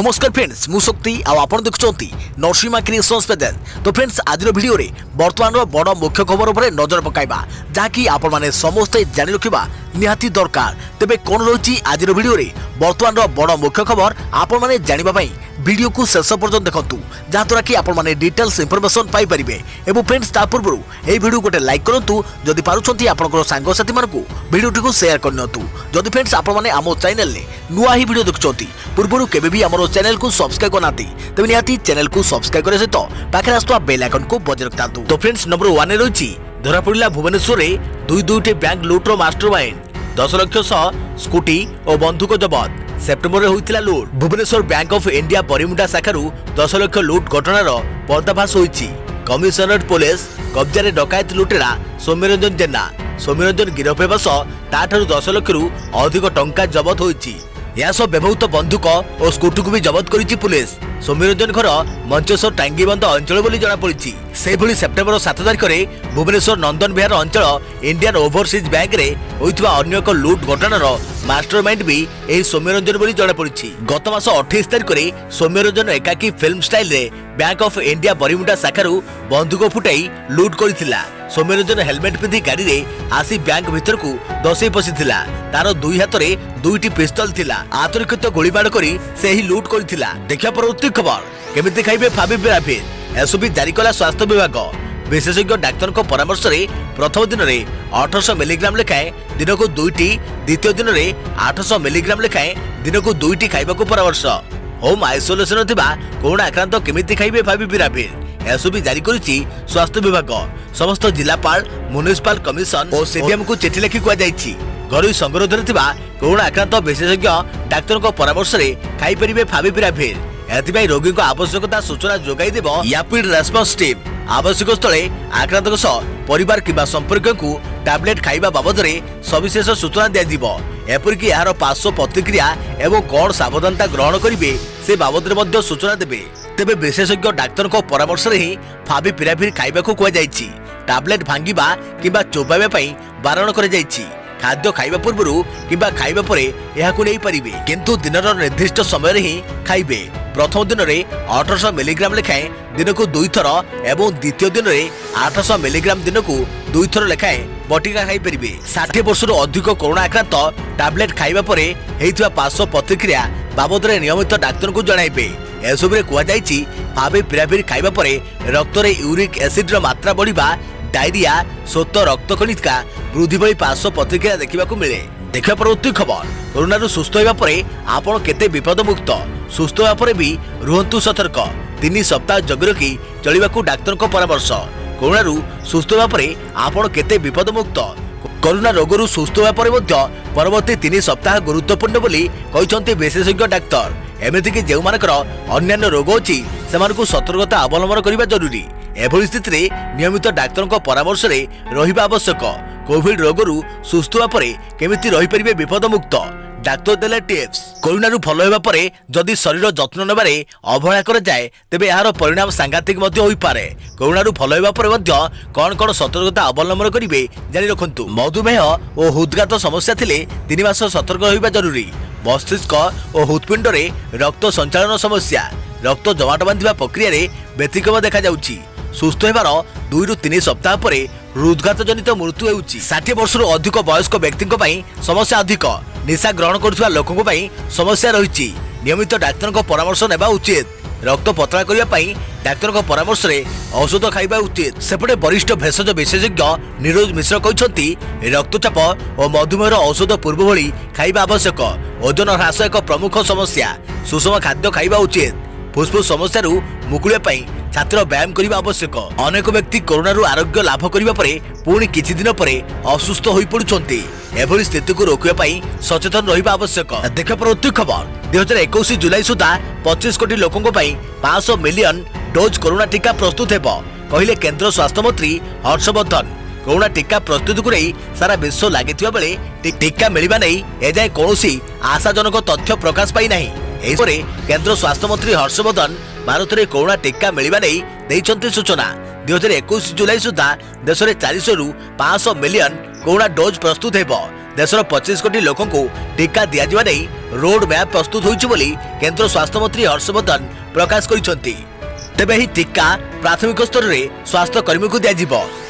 नमस्कार फ्रेंड्स मु शक्ति आपण देखुंती नरसिंहा क्रिएशंस पेजेंट। तो फ्रेंड्स आज वीडियो रे वर्तमान बड़ मुख्य खबर उपर नजर पकाइबा जहाँकि आपण माने समस्ते जानि रखिबा निहाती दरकार। तेबे कोन रही आज वीडियो रे वर्तमान बड़ मुख्य खबर आपण माने जानिबा पई वीडियो को शेष पर्यंत देखंतु जहाँद्वारा कि आपण माने डिटेल्स इंफॉर्मेशन पाई परिबे। एवं फ्रेंड्स ता पूर्व ए वीडियो गोटे लाइक करंतु जदि पारुछंती आपनकर सांग साथी मानकु वीडियो को शेयर करनतु। जदि फ्रेंड्स आपण माने आमो चैनल ले नुआ ही वीडियो देखुछंती पूर्व केबे भी हमरो चैनल को सब्सक्राइब करनाती तबे निहाती चैनल को सब्सक्राइब करे सहित पाखे आस्तुवा बेल आइकन को बजाय रखतांतु। तो फ्रेंड्स नंबर 1 रे रही धरा पड़िला भुवनेश्वर रे दुईटी बैंक लुट्र मास्टरमाइंड 10 लाख सह स्कूटी और बंदूक जबत। सेप्टेम्बर में होइतिला लुट। Bhubaneswar bank of India Parimunda शाखारु 10 लाख लुट घटनार पर्दाफाश होइछि। कमिशनरेट पुलिस कब्जा डकायत लुटेरा सौम्यरंजन जेना सौम्यरंजन गिरफ हेबा सह ताठारु 10 लाख रु अधिक टंका जबत होइछि। या सब व्यवहृत बंदूक और स्कूटी को भी जबत करिछि पुलिस। सौम्यरंजन घर मंचेश्वर टांगीबंध अंचल बोली जना पड़िछि। सेभली सेप्टेम्बर 7 तारिख में भुवनेश्वर नंदन विहार अंचल इंडियन ओवरसीज बैंक रे होइथिबा अन्य एक लुट घटनार मास्टरमाइंड भी एही सौम्यरंजन बोली जना पड़िछि। गत मास 28 तारिख में सौम्यरंजन एकाकी फिल्म स्टाइल रे बैंक ऑफ इंडिया बरिमुंडा शाखारु बंदूक फुटाई लुट करथिला। सौम्यरंजन हेलमेट पिंधि गाड़ी रे आसी बैंक भीतर को दसई पशिथिला। तार दुई हाथ रे दुईटी पिस्तल थिला। आतर्कित गोलीबाड़ करी से ही लुट करथिला। देखिया परवर्ती खबर केमिति खाइबे फाविपिराभिर एसओपी जारी कला स्वास्थ्य विभाग। विशेषज्ञ डाक्तर परामर्श रे प्रथम दिन में 800 मिलीग्राम लेखाएं दिन को दुईटी, द्वितीय दिन में 800 मिलीग्राम लेखाएं दिन को दुईटी खाइबा को परामर्श। होम आइसोलेशन थिबा कोरोना आक्रांत केमिति खाइबे फाविपिराभिर एसओपी जारी करिछि स्वास्थ्य विभाग। समस्त जिलापाल म्युनिसिपल कमिशन और सीडीएम को चिठी लिखि कुआ जाइछि। घरोई संगरोध रे थिबा कोरोना आक्रांत विशेषज्ञ डाक्तर परामर्श रे खाइ परिबे फाविपिराभिर। एथिबाई रोगी को आवश्यकता सूचना जोगाई देबो रैपिड रेस्पॉन्स टीम। आवश्यक स्थले आक्रांत परिवार किंबा संपर्क को टैबलेट खाइबा बाबद रे सविशेष सूचना दिया दिबो। एपरिक यार पार्श्व प्रतिक्रिया एवं कौन सावधानता ग्रहण करिवे से बाबद रे मध्य सूचना देबे। तेबे विशेषज्ञ डाक्तर परामर्श रे ही फाविपिराभिर खाइबा को कुआ जाइछि। टैबलेट भांगिबा किंबा चोबाइबा पई बारण करा जाइछि। खाद्य खाइबा पूर्व किंबा खाइबा परे एहाकु नै परिबे किंतु दिनर निर्दिष्ट समय रे ही खाइबे। प्रथम दिन में 800 मिलीग्राम लेखाएं दिन को 2 थर एवं द्वितीय दिन में 800 मिलीग्राम दिन को 2 थर लेखाएं बटिका खाई परिबे। 60 वर्ष अधिक कोरोना आक्रांत टैबलेट खाइबा परे हेइथिबा पार्श्व प्रतिक्रिया बाबद रे नियमित डाक्तर को जणाइबे। एसबरे कुआ जाइछि फाविपिराभिर खाइबा परे रक्त रे यूरिक एसिड रो मात्रा बढ़िबा, डायरिया, स्वत रक्त कणिका वृद्धि भली पार्श्व प्रतिक्रिया देखा मिले। देखा परवर्ती खबर कोरोना सुस्थ होगा परे आपण केते विपद मुक्त। सुस्थ होगा परे भी रुहंतु सतर्क। 3 सप्ताह जगी रखी चलिबाकू डाक्तर परामर्श। कोरोना सुस्थ होगा परे आपण केते विपद मुक्त। कोरोना रोगरू सुस्थ होगा परे मध्य परवर्ती 3 सप्ताह गुरुत्वपूर्ण बोली कहिसंती विशेषज्ञ डाक्तर। एमिति कि जेउ मानकर अन्यान्य रोग अछि सेमानकू सतर्कता अवलंबन करिबा जरूरी। एभली स्थिति रे नियमित डाक्तर परामर्श रे रहिबा आवश्यक। कोविड रोगरू सुस्थ होगा परे केमिति रहि परिबे विपद मुक्त डाक्तर देले टिप्स। कोरोना भल होगा परे जदि शरीर जत्न नेबारे अवहेला कर जाए तेबे यार परिणाम सांघातिक मध्य होई पारे। कोरोना भल होगा परे मध्य कोन कोन सतर्कता अवलंबन करिवे जानि रखंतु। मधुमेह और हृदघात समस्या थिले 3 मास सतर्क होइबा जरूरी। मस्तिष्क और हृदपिंड रे रक्त संचालन समस्या, रक्त जमाट बांधिबा प्रक्रिया रे व्यतिक्रम देखा जाउछि। सुस्थ हेबार 2 ରୁ 3 सप्ताह पर हृदघात जनित मृत्यु होउछि। 60 वर्ष अधिक वयस्क व्यक्ति समस्या अधिक। निशा ग्रहण करुवा लोकों समस्या रही। नियमित डाक्तर परामर्श नेबा उचित। रक्त पतला करने डाक्तर परामर्श रे औषध खाइबा उचित। सेपटे वरिष्ठ भेषज विशेषज्ञ नीरज मिश्र कहते रक्तचाप और मधुमेह औषध पूर्व भली खाइबा आवश्यक। ओजन ह्रास एक प्रमुख समस्या। सुषम खाद्य खाइबा उचित। फुसफुस समस्या मुकुलिया पाई छात्र व्यायाम करने आवश्यक। अनेक व्यक्ति कोरोना आरोग्य लाभ करने पर पुणी किछि दिन पर असुस्थ हो पड़ुछंती। एभली स्थिति को रोकिया पाई सचेतन रहिबा आवश्यक। देखा परवर्ती खबर 2021 जुलाई सुधा 25 कोटी लोकों 500 मिलियन डोज कोरोना टीका प्रस्तुत हेबो कहिले केंद्र स्वास्थ्य मंत्री हर्षवर्धन। कोरोना टीका प्रस्तुत को नहीं सारा विश्व लगिथिबा बेले टीका मिलवा नहीं एजाए कौनसी आशाजनक तथ्य प्रकाश पाई नहीं। एहिपरे केंद्र स्वास्थ्य मंत्री हर्षवर्धन भारत में कोरोना टीका मिलवा नहीं देइछंती सूचना। 2021 जुलाई सुधा देश में 400 ରୁ 500 मिलियन कोरोना डोज प्रस्तुत हेबो देशर 25 कोटी लोकों को टीका दिया नहीं रोड मैप प्रस्तुत होइछि बोली केंद्र स्वास्थ्य मंत्री हर्षवर्धन प्रकाश करिसेंति। तेबे ही टीका प्राथमिक स्तर में स्वास्थ्य कर्मी को दिया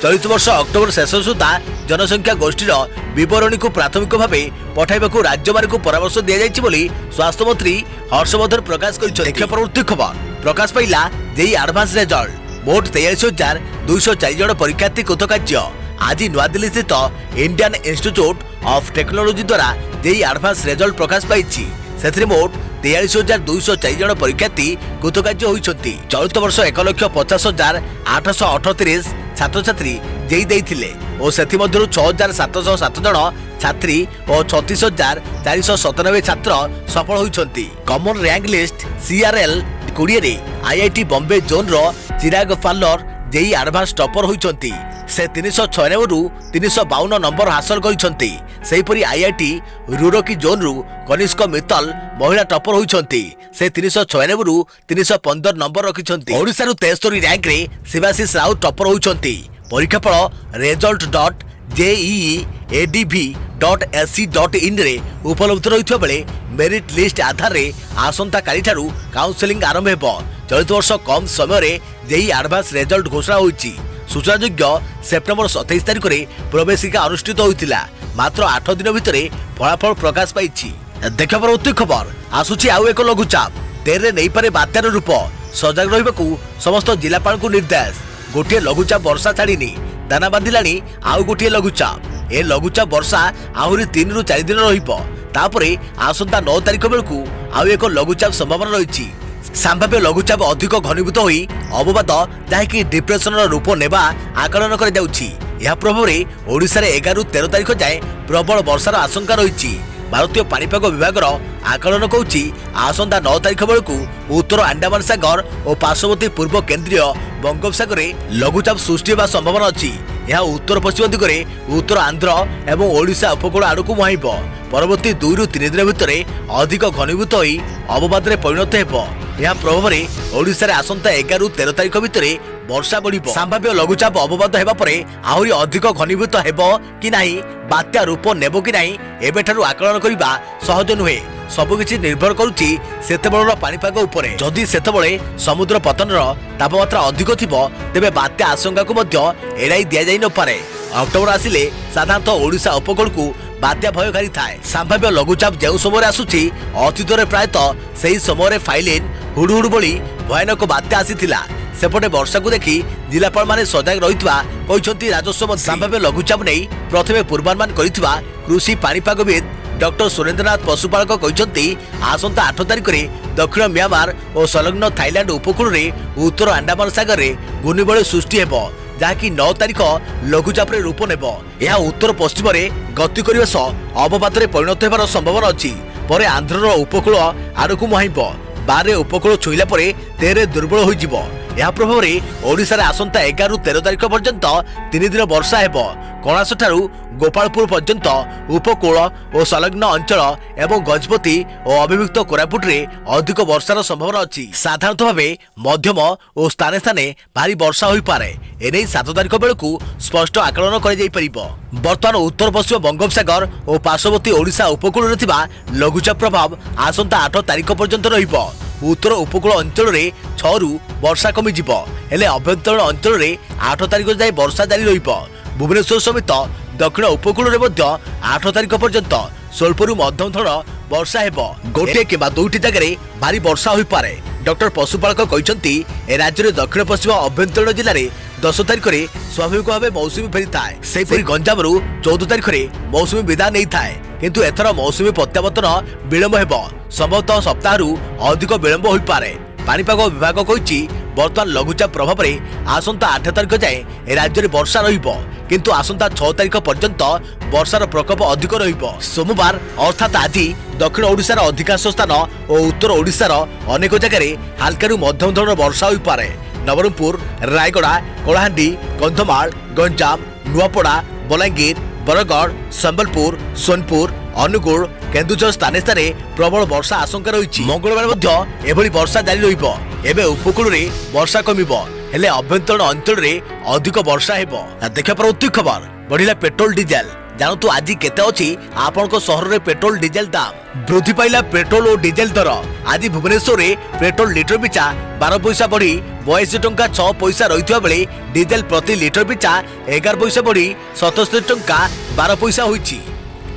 चलित वर्ष अक्टोबर शेष सुधा जनसंख्या गोष्ठीर विवरणी को प्राथमिक भाव पठाइबाकू राज्य को परामर्श दिया जाइछि बोली स्वास्थ्य मंत्री हर्षवर्धन प्रकाश करिसेंति। परवर्ती खबर प्रकाश पाइला जेई एडवांस रिजल्ट मोट 23,204 जन परीक्षार्थी कृतकार्य। आज नवा दिल्ली स्थित इंडियन इंस्टीट्यूट ऑफ टेक्नोलॉजी द्वारा जेई एडवांस रिजल्ट प्रकाश पाइछि। सेथिरे मोट 43,204 जन परीक्षार्थी कृतकार्य होइछन्ति। चलित वर्ष 1,50,838 छात्र छात्री जेई देइथिले और सेथि मध्यरु 6,707 जन छात्री और 36,497 छात्र सफल होइछन्ति। कॉमन रैंक लिस्ट CRL 20 रे IIT बॉम्बे जोन रो चिराग फाल्लर जेई एडवांस टॉपर होइछन्ति। से 396 रु 352 नंबर हासिल करिसंती। सेहीपरि IIT रुड़की जोन रु कनिष्क मित्तल महिला टॉपर होइछन्ती। से 396 रु 315 नंबर रखिसंती। ओडिसा रु 73 रैंक रे शिवाशीष राउत टॉपर होइछन्ती। परीक्षा फल result.jeeadv.ac.in रे उपलब्ध रहिथबा बेले मेरिट लिस्ट आधार रे आसंता काली ठारू काउंसलिंग आरंभ हेबो। चलित वर्ष कम समय रे जेई एडवांस रिजल्ट घोषणा होइछि। सूचनायोग्य सेप्टेम्बर 27 तारिख में प्रवेशिका अनुष्ठित होइतिला। मात्र 8 दिन भितर फलाफल प्रकाश पाइछि। देखा परवर्ती खबर आसुछि आउ एक लघुचाप तेरे नहीं पारे बात्यार रूप सजग रहिबाकू समस्त जिलापाल को निर्देश। गोटे लघुचाप वर्षा छाड़ीनी दाना बांधिलानी आउ गोटे लघुचाप। ए लघुचाप वर्षा आहुरी 3 रु 4 दिन रहिबो। तापरे आसंता 9 तारिख बेलकू आउ एक लघुचाप संभावना रहिछि। संभाव्य लघुचाप अधिक घनीभूत होई अवबाद जहाँकि डिप्रेशन रूप नेबा आकलन कर जाउछि। यह प्रभाव में ओडिशा रे 11 रु 13 तारिख जाए प्रबल वर्षार आशंका रही। भारतीय पाणीपाग विभाग आकलन कौची आसंता 9 तारिख बेलकू उत्तर अंडमान सागर और पार्श्ववर्ती पूर्व केंद्रीय बंगोपसागर लघुचाप सृष्टि होगा संभावना अच्छी। यह उत्तर पश्चिम दिगरे उत्तर आंध्र एवं ओडिशा उपकूल आड़ को मुहाइब। परवर्ती 2 रु 3 दिन भितर अधिक घनीभूत होई अवबाद में परिणत हेब। यह प्रभाव में ओडिशा रे आसंता 11 रु 13 तारिख भितर वर्षा बढ़िब। संभाव्य लघुचाप अवबाद हेबा परे आहुरी अधिक घनीभूत हेब कि नाही बात्या रूप नेब कि नाही एबेठारु आकलन करिबा सहज नुहे। सबकिछि निर्भर करुछि सेतेबेलर पाणीपाग उपरे। जदि सेतेबेले समुद्र पतनर तापमात्रा अधिक थिबो तेबे बात्या आशंका को मध्य एड़ाई दिया जाई न पारे। अक्टोबर आसिले साधारणतः ओडिशा उपकूल को बात्या भयकारी थाए। संभाव्य लघुचाप जो समय आसुछि अतीत में प्रायतः सही समय फाइलिन हुडुहुडु भली भयानक बात्या आसीथिला। सेपटे वर्षा को देखी जिलापाल माने सजग रहितबा कहिसंती राजस्व मंत्री। संभाव्य लघुचाप नै प्रथमे पूर्वानुमान करितबा कृषि पाणीपागविद डॉक्टर सुरेंद्रनाथ पशुपालक कहिसंती आसंता 8 तारिख रे दक्षिण म्यांमार और संलग्न थाईलैंड उपकूल रे उत्तर अंडमान सागर रे घूर्णिबलय सृष्टि हेबो जहाँकि 9 तारिख लघुचाप रूप नेब। यह उत्तर पश्चिम रे गति करने सह अवपात परिणत होबार संभावना अच्छी। परे आंध्रर उपकूल आड़कू मुहाइब। 12 उपकूल छुईला 13 दुर्बल होइजिब। यह प्रभाव में ओडिशा रे आसंता 11 रु 13 तारिख पर्यंत 3 दिन वर्षा हेब। कणास ठारू गोपालपुर पर्यंत उपकूल और संलग्न अंचल एवं गजपति और अभिमुक्त कोरापुट रे अधिक वर्षार संभावना अच्छी। साधारणतः भाव मध्यम और स्थाने स्थाने भारी वर्षा होई पारे। एने 7 तारिख बेलकू स्पष्ट आकलन कर जाई परिबो। वर्तमान उत्तर पश्चिम बंगोपसागर और पार्श्ववर्ती ओडिशा उपकूल रे थिबा लघुचाप प्रभाव आसंता 8 तारिख पर्यंत रहिबो। उत्तर उपकूल अंचल रे 6 रु वर्षा कमी जिवो। हेले अभ्यंतरण अंचल रे 8 तारिख जाए वर्षा जारी रहिबो। भुवनेश्वर समेत दक्षिण उपकूल रे मध्य 8 तारिख पर्यंत स्वल्परू मध्यम धरण वर्षा हेबो। गोटे किंबा 2टी जगह भारी वर्षा होई पारे। डॉक्टर पशुपालक कहिसंती ए राज्य रे दक्षिण पश्चिम अभ्यंतरण जिल्ला रे 10 तारिख रे स्वाभाविक भाव मौसुमी फेरी थाए। सेहीपरि गंजाम रु 14 तारिख रे मौसुमी विदा नहीं थाए। किंतु एथर मौसुमी प्रत्यावर्तन विलंब हेबो। संभवतः सप्ताह अधिक विलंब होई पारे। पाणीपाग विभाग कहिछि वर्तमान लघुचाप प्रभाव में आसंता 8 तारिख जाए राज्य में वर्षा रहिबो। किंतु आसंता 6 तारिख पर्यंत वर्षार प्रकोप अधिक रहिबो। सोमवार अर्थात आज दक्षिण ओडिशार अधिकांश स्थान और उत्तर ओडिशार अनेक जगह हल्का मध्यम धरण वर्षा होई पारे। नवरंगपुर, रायगड़ा, कलाहांडी, कंधमाल, गंजाम, नुआपड़ा, बलांगीर, बरगढ़, संबलपुर, सोनपुर, अनुगुल, केन्दुझर स्थाने स्थाने प्रबल वर्षा आशंका रही। मंगलवार एभली वर्षा जारी रहिबो। एबे उपकूल रे वर्षा कमिबो हेले अभ्यंतरण अंचल रे अधिक वर्षा हेबो। देखा परवर्ती खबर बढ़िला पेट्रोल डीजेल जानतु आज केते अछि आपनको सहर रे पेट्रोल डीजल दाम वृद्धि पाइला पेट्रोल और डीजल दर आज भुवनेश्वर रे पेट्रोल लीटर पिछा 12 पैसा बढ़ी 82 टंका 6 पैसा रहितबा बेले डीजल प्रति लीटर पिछा 11 पैसा बढ़ी 77 टंका 12 पैसा होईची।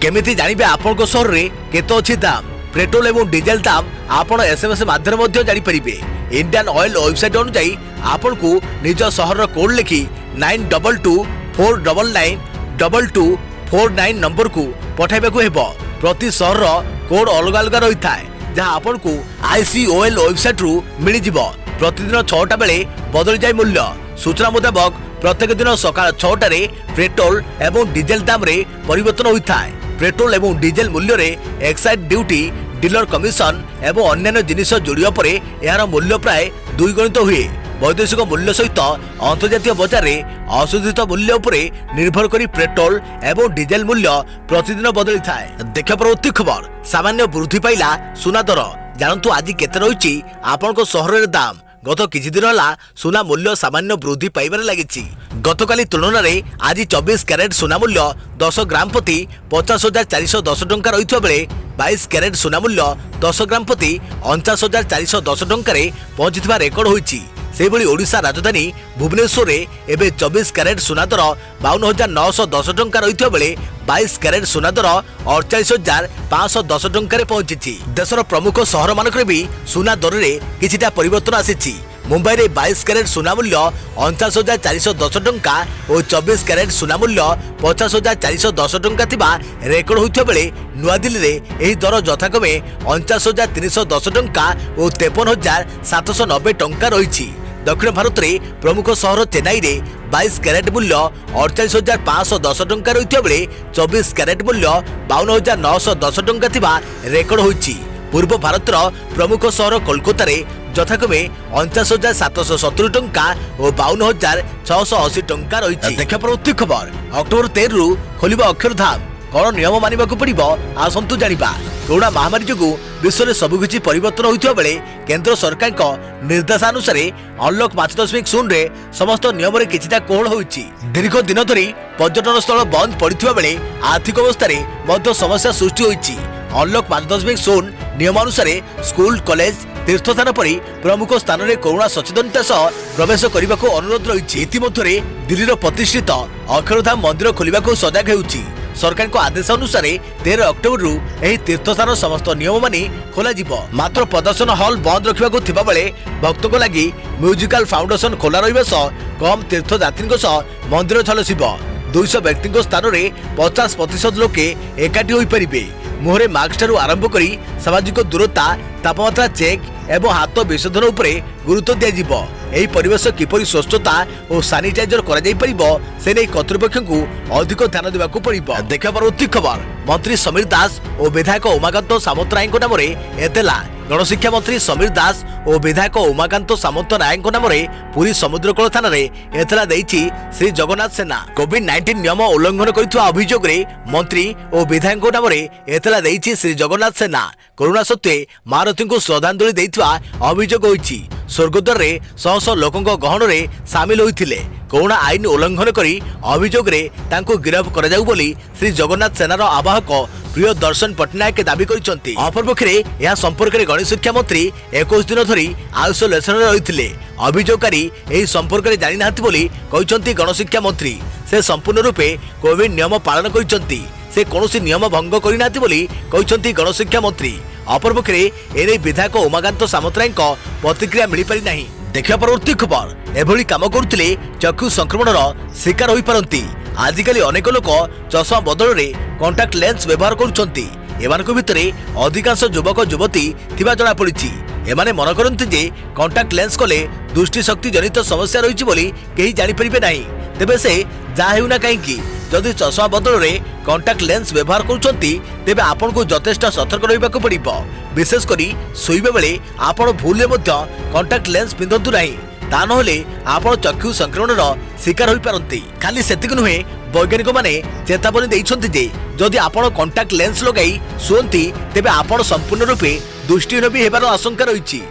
केमिति जानिबे आपनको सहर रे केते अछि दाम पेट्रोल एवं डीजल दाम आपण एसएमएस माध्यम मध्ये जानि परिबे। इंडियन ऑयल वेबसाइट अनुसार आपनको निज सहर रो कोड लिखि 9224992249 नंबर को पठाइबाकू हेबो। प्रति सहर रो कोड अलग अलग रही थाए जहां आपनको आईसीओएल वेबसाइट रु मिली जिवो। प्रतिदिन 6टा बेले बदल जाय मूल्य। सूचना मुताबक प्रत्येक दिन सकाळ 6टा रे पेट्रोल एवं डीजल दाम रे परिवर्तन होई थाए। पेट्रोल एवं डीजल मूल्य रे एक्साइज ड्यूटी डीलर कमिशन एवं अन्य जिनिस जोड़िया परे यार मूल्य प्राय द्विगुणित हुए। वैदेशिक मूल्य सहित अंतर्जातीय बजार में असुधित मूल्य उपरे निर्भर करी पेट्रोल एवं डीजल मूल्य प्रतिदिन बदली थाए। देखा परवर्ती खबर सामान्य वृद्धि पाइला सुना दर जानतु आज केते रहिछि आपनको सहर रे दाम। गत किछि दिन होला सुना मूल्य सामान्य वृद्धि पाइबार लागिछि। गतकाली तुलन में आज 24 कैरेट सुना मूल्य 10 ग्राम प्रति 50,410 टंका रही बेले 22 कैरेट सुना मूल्य 10 ग्राम प्रति 49,410 टंका पहुंची रेकर्ड होईछि। सेबली ओडिशा राजधानी भुवनेश्वर रे एबे 24 कैरेट सुना दर 52,910 टंका रही बेले 22 कैरेट सुना दर 48,510 टंका पहुंची। देशर प्रमुख सहर मानक भी सुना दर रे किछिटा परिवर्तन आसीछि। मुंबई रे 22 कैरेट सुना मूल्य 49,410 टंका और 24 कैरेट सुना मूल्य 50,410 टंका थिबा रेकर्ड होइथिबा बेले नुआ दिल्ली रे एही दर यथाक्रमे 49,310 टंका और 53,790 टंका रहिछि। दक्षिण भारत रे प्रमुख सहर चेन्नई रे 22 कैरेट मूल्य 48,510 टंका रहिथिबा बेले 24 कैरेट मूल्य 52,910 टंका थिबा रेकर्ड होइछि। पूर्व भारतर प्रमुख सहर कोलकाता रे यथाक्रमे 49,770 टंका और 52,680 टंका रही। देखा परवर्ती खबर अक्टोबर 13 रु खोलिबा अक्षरधाम कौन नियम मानिबाकू पड़िबो आसंतु जानिबा। कोरोना महामारी जोगु विश्व में सबकिछि परिवर्तन होइथिबा बेले केंद्र सरकार को निर्देशानुसार अनलॉक 5.0 रे समस्त नियम रे किछिटा कोहल होइछि। दीर्घ दिन धरी पर्यटन स्थल बंद पड़िथिबा बेले आर्थिक अवस्था रे मध्य समस्या सृष्टि होइछि। अनलॉक 5.0 नियम अनुसार स्कूल कॉलेज तीर्थस्थान परी प्रमुख स्थान में कोरोना सचेतनता सह प्रवेश करने को अनुरोध रही। इतिमध्य दिल्ली प्रतिष्ठित अक्षरधाम मंदिर खोलने को सजग होउछि। सरकार को आदेश अनुसार 13 अक्टोबर रु एही तीर्थस्थान समस्त नियम मानि खोला जिवो। मात्र प्रदर्शन हॉल बंद रखा थिबा बेले भक्तों को लगी म्यूजिकल फाउंडेशन खोला रहिबा सह कम तीर्थयात्री सह मंदिर झलसिबो। 200 व्यक्ति स्थान में 50% लोके एकाठी होई परिबे। मुहरे मास्क ठारू आरंभ करी सामाजिक दूरता तापमात्रा चेक एवं हाथ विशोधन उपरे गुरुत्व दिया। एही परिवेश किपरि स्वच्छता और सानिटाइजर करा जाई परिबो से नै कर्तृपक्ष को अधिक ध्यान देबाकू पड़िबो। देखा परवर्ती खबर मंत्री समीर दास और विधायक उमाकांत सामंतराय नाम एतला। गणशिक्षा मंत्री समीर दास और विधायक उमाकांत सामंतराय नाम पुरी समुद्रकूल थाना एतला देइछि श्री जगन्नाथ सेना। कोविड-19 नियम उल्लंघन करथिबा अभियोग रे मंत्री और विधायक नाम एतला देइछि श्री जगन्नाथ सेना। कोरोना सत्वे महारथी को श्रद्धांजलि देइथिबा अभियोग होइछि। स्वर्गद्वार रे शह शह लोकंक गहन रे सामिल होइथिले। कोरोना आईन उल्लंघन करी अभियोग रे तांको गिरफ करा जाउ बोली श्री जगन्नाथ सेनार आवाहक प्रिय दर्शन पटनायक दाबी करिसंती। अपरपक्षे यह संपर्क में गणशिक्षा मंत्री 21 दिन धरी आइसोलेशन रही। अभियोगकारी यह संपर्क में जानी ना बोली कहिसंती गणशिक्षा मंत्री। से संपूर्ण रूपे कोविड नियम पालन करिसंती। से कौनसी नियम भंग करना बोली कहिसंती गणशिक्षा मंत्री। अपरपक्षे एने विधायक उमाकांत सामंतराय प्रतिक्रिया मिल पारि नाही। देखा परवर्ती खबर एभली काम करुले चक्षु संक्रमण शिकार हो पारती। आजिकल अनेक लोक चश्मा बदल में कंटाक्ट लेंस व्यवहार करुछंती। एमानक भितरे अधिकांश युवक युवती थिबा जणा पड़िछि। एमाने मन करंती जे कंटाक्ट लेंस कले दृष्टि शक्ति जनित समस्या रही बोली केही जानि परिबे नाही। तेबे से जा हेउना काईकि जदि चश्मा बदल में कंटाक्ट लेंस व्यवहार करुछंती तेबे आपन को यथेष्ट सतर्क रहिबाकू पड़िबो। विशेषकरी शोइबा बेले आपन भूल में मध्य कंटाक्ट लेंस पिंधंतु नाही। ता नहले आपन चक्षु संक्रमण शिकार हो पारती। खाली सेतिक नुहे वैज्ञानिक माने चेतावनी देइछंती जे जदि आपन कंटाक्ट लेंस लगाई सुंती तेबे आपन संपूर्ण रूपे दृष्टिहीन भी हेबार आशंका रही।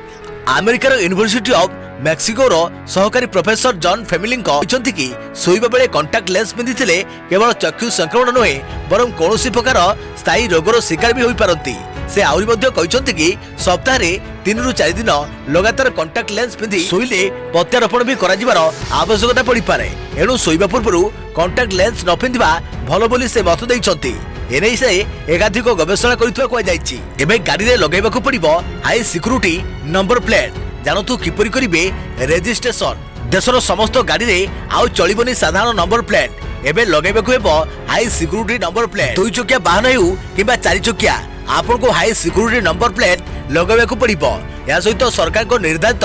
अमेरिकार यूनिवर्सिटी ऑफ मेक्सिकोर सहकारी प्रोफेसर जॉन फैमिली कहते कि शोइबा बेले कंटाक्ट लेंस पिंधिथिले केवल चक्षु संक्रमण नुहे बरं कौनसी प्रकार स्थायी रोगर शिकार भी होई पारंती। से आउरी मध्य कहते कि सप्ताह 3 ରୁ 4 दिन लगातार कंटाक्ट लेंस पिंधि शोइले प्रत्यारोपण भी कराजिबार आवश्यकता पड़ी पारे। एणु शोइबा पूर्व कंटाक्ट लेंस न पिंधिबा भलो बोली से मत देइछंती। एने से एकाधिक गवेषणा करितबा कहै जायछि। एबे गाड़ी रे लगाइबाकू पड़िबो हाई सिक्युरिटी नंबर प्लेट। जानतु किपरि करिवे रेजिस्ट्रेशन। देशर समस्त गाड़ी रे आउ चलिबनी साधारण नंबर प्लेट। एबे लगाइबाकू हेबो हाई सिक्युरिटी नंबर प्लेट। 2 चकिया वाहन हेउ किबा 4 चकिया आपन को हाई सिक्युरिटी नंबर प्लेट लगाइबाकू पड़िबो। या सहित सरकार को निर्धारित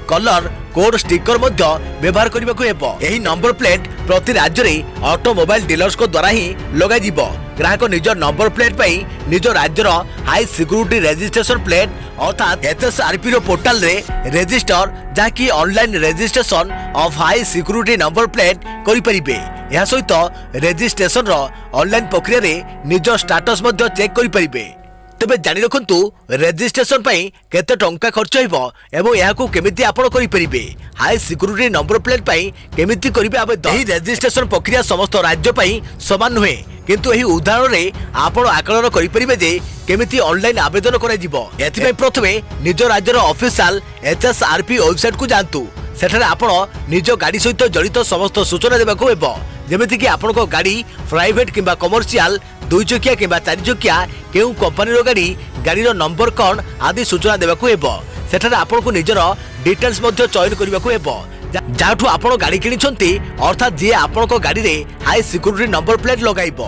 कलर कोड स्टिकर मध्य व्यवहार करबाकू हेबो। एही नंबर प्लेट प्रति राज्य रे ऑटोमोबाइल डीलर्स को द्वारा ही लगाई जिवो। ग्राहक निज नंबर प्लेट पई निज राज्यर हाई सिक्युरिटी रजिस्ट्रेशन प्लेट अर्थात एचएसआरपी रो पोर्टल रे रजिस्टर जाकी online registration of high security number plate करि परिबे। या सहित रजिस्ट्रेशन रो ऑनलाइन प्रक्रिया रे निज स्टेटस मध्य चेक करि परिबे। तबे जानि रखंतु रजिस्ट्रेशन पई केते टंका खर्च होइबो एवं याकू केमिति आपण करि परिबे। हाई सिक्युरिटी नंबर प्लेट पई केमिति करिवे आवेदन। एही रजिस्ट्रेशन प्रक्रिया समस्त राज्य पई समान नुहे किंतु एही उदाहरण रे आपण आकलन करि परिबे जे केमिति ऑनलाइन आवेदन करा जिवो। एथि पई प्रथमे निज राज्यर ऑफिशियल एचएसआरपी वेबसाइट को जानतु। सेठारे आपण निज गाड़ी सहित जड़ित समस्त सूचना देबाकू हेबो। जेमिति कि आपनको गाड़ी प्राइवेट किंबा कमर्शियल 2 चकिया किंबा 4 चकिया केउ कंपनी रो गाड़ी रो नंबर कोन आदि सूचना देबाकू हेबो। सेठारे आपनको निजर डिटेल्स मध्ये चयन करबाकू हेबो। जाठू आपण गाड़ी किनिछंती अर्थात जे आपनको गाड़ी रे हाई सिक्युरिटी नंबर प्लेट लगाइबो।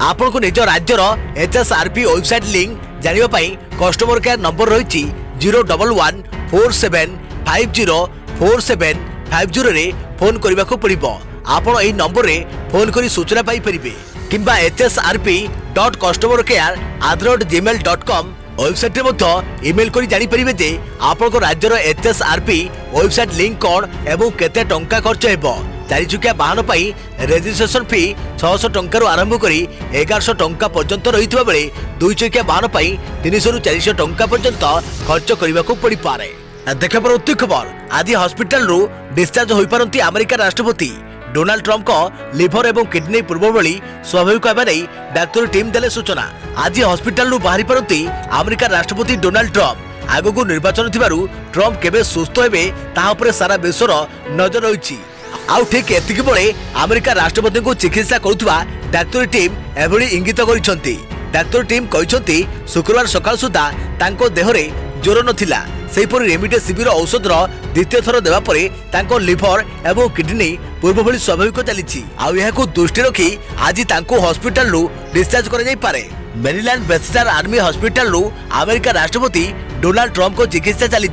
आपनको निज राज्यर एचएसआरपी वेबसाइट लिंक जानिबा पई कस्टमर केयर नंबर रहिछि 011 47 50 4750 रे फोन करबाकू पड़िबो। आपण एही नंबर रे फोन करी सूचना पाई परिबे किंबा hsrp.customercare@gmail.com वेबसाइट रे मध्य ईमेल करी जानि परिबे जे आपनको राज्यर एचएसआरपी वेबसाइट लिंक कोन एवं केते टंका खर्च हेबो। 4 चकिया वाहन पाई रजिस्ट्रेशन फी 600 टंका रु आरंभ करी 1100 टंका पर्यंत रहितबा बेले 2 चकिया वाहन पाई 300 रु 400 टंका पर्यंत खर्च करबाकू पड़ी पारे। देखा परवर्ती खबर आज हॉस्पिटल रु डिस्चार्ज होई पारंती अमेरिका राष्ट्रपति डोनाल्ड ट्रम्प को लिभर एवं किडनी पूर्व भली स्वाभाविक होगा नहीं डाक्तर टीम देले सूचना। आज हॉस्पिटल रु बाहरी पारंती अमेरिका राष्ट्रपति डोनाल्ड ट्रम्प। आगको निर्वाचन थिबारु ट्रम्प केबे सुस्थ हेबे ताहा उपरे सारा विश्वर नजर रहिछि। आउ ठीक एतिक बेले अमेरिका राष्ट्रपति को चिकित्सा करुवा डाक्तर टीम एभली इंगित करिसंती। डाक्तर टीम कहिसंती शुक्रवार सकाळ सुधा तांको देहरे ज्वर नथिला। सेहीपरि रेमडेसिविर औषधर द्वितीय थर देवा परे तांको लिभर एवं किडनी पूर्व भली स्वाभाविक चली। आउ एहाकु दृष्टि रखी आज तांको हॉस्पिटल रु डिस्चार्ज करा जाई पारे। मेरीलैंड बेस्टर आर्मी हॉस्पिटल रु अमेरिका राष्ट्रपति डोनाल्ड ट्रम्प को चिकित्सा चली।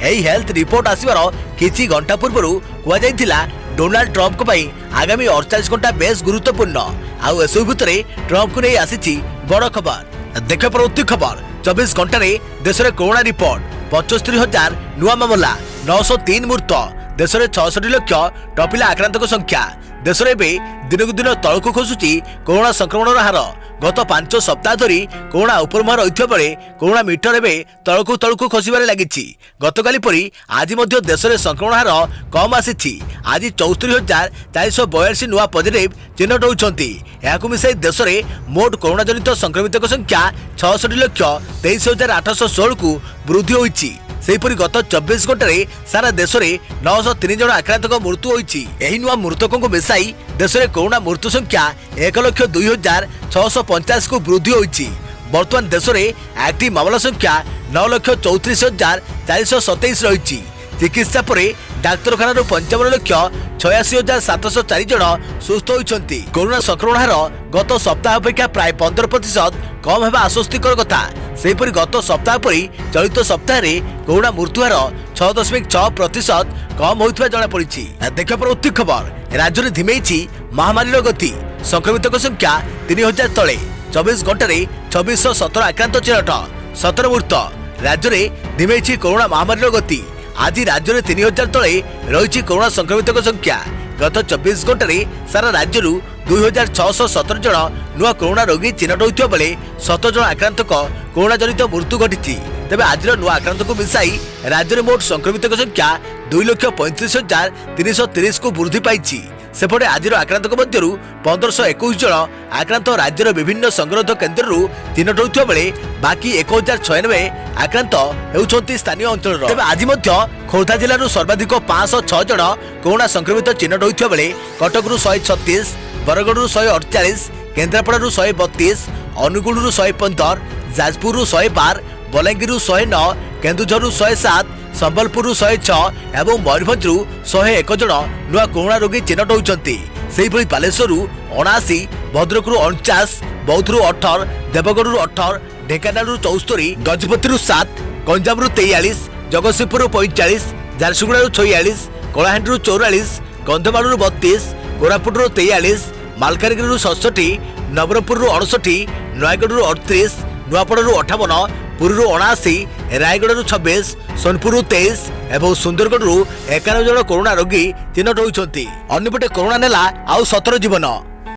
एही हेल्थ रिपोर्ट आसीबार किछि घंटा पूर्व कुआ जाइथिला डोनाल्ड ट्रम्प को पई आगामी 48 घंटा बेस गुरुत्वपूर्ण। आउ एसो भितरे ट्रम्प को नै आसीछि बड़ खबर। देख परवर्ती खबर 24 घंटा रे देश रे कोरोना रिपोर्ट 75,000 नुआ मामला 903 मृत। देश में 66 लाख टपिला आक्रांतक संख्या। देश में दिनकू दिन तलकू खसुची कोरोना संक्रमण हार। गत 5 सप्ताह धरी कोरोना उपरमुह रही बेले कोरोना मीटर एवं तलकू तलकू खसबार लगी। गतकाली परी आज देश में संक्रमण हार कम आसी। आज 74,482 नुआ पॉजिटिव चिन्हट होती। यह मिसाई देश में मोट कोरोना जनित संक्रमित संख्या 66,23,816 को वृद्धि होती। सेहीपरि गत 24 घंटे सारा देश में 903 जन आक्रांतक मृत्यु होती। एही नुआ मृतकों को मिसाई देश में कोरोना मृत्यु संख्या 1,02,650 को वृद्धि होती। बर्तमान देश में एक्टिव मामला संख्या 9,34,427 रही। चिकित्सा पर डाक्तखाना 55,86,704 जन सुस्थ होती। कोरोना संक्रमण हार गत सप्ताह अपेक्षा प्राय 15% कम होगा आश्वस्तिकर कथा। सेहीपरि गत सप्ताह परी चलित सप्ताह कोरोना मृत्यु हार 6.6% कम होता जमापड़ी। देखा परवर्ती खबर राज्य में धिमेची महामारी गति। संक्रमित संख्या 3,000 तले। 24 घंटे 2617 आक्रांत चिन्हट 17 मृत। राज्य में धिमेची कोरोना महामारी गति। आज राज्य में 3,000 तले रही कोरोना संक्रमित संख्या। गत 24 घंटे सारा राज्य 2,617 जन नुआ कोरोना रोगी चिन्हट होता बेले 7 जन आक्रांतक कोरोना जनित मृत्यु घटी। तेज आज नुआ आक्रांत को मिसाई राज्य में मोट संक्रमित संख्या 2,35,330 को वृद्धि पाई। सेपटे आज आक्रांत मध्य 1521 जन आक्रांत राज्यर विभिन्न संगरोध केन्द्र चिन्हट होता बेले बाकी 1096 आक्रांत होती स्थानीय अंचल। तेज आज खोर्धा जिलूर सर्वाधिक 506 जन कोरोना संक्रमित चिन्हट होता बेले कटकू 136, बरगढ़ 148, केन्द्रापड़ा 132, अनुगुल 115, जाजपुर 112, बलांगीर 109, केन्दुझर 107, संबलपुर 106 और मयूरभंज 101 जन नुआ कोरोना रोगी चिन्हट होती। बालेश्वर 79, भद्रक 49, बौद्ध 18, देवगढ़ 18, ढेंकानाल 74, गजपति 7, गंजाम 43, जगतसिंहपुर 45, झारसुगुड़ा 46, कलाहांडी 44, कंधमाल 32, कोरापुट 43, मालकानगिरी 67, नवरंगपुर 68, नयगढ़ 38, नुआपड़ा 58, पुरी 79, रायगढ़ 26, सोनपुर 23 और सुंदरगढ़ 91 जन कोरोना रोगी चिन्हट होती। अन्यपटे कोरोना नेला आउ 17 जीवन।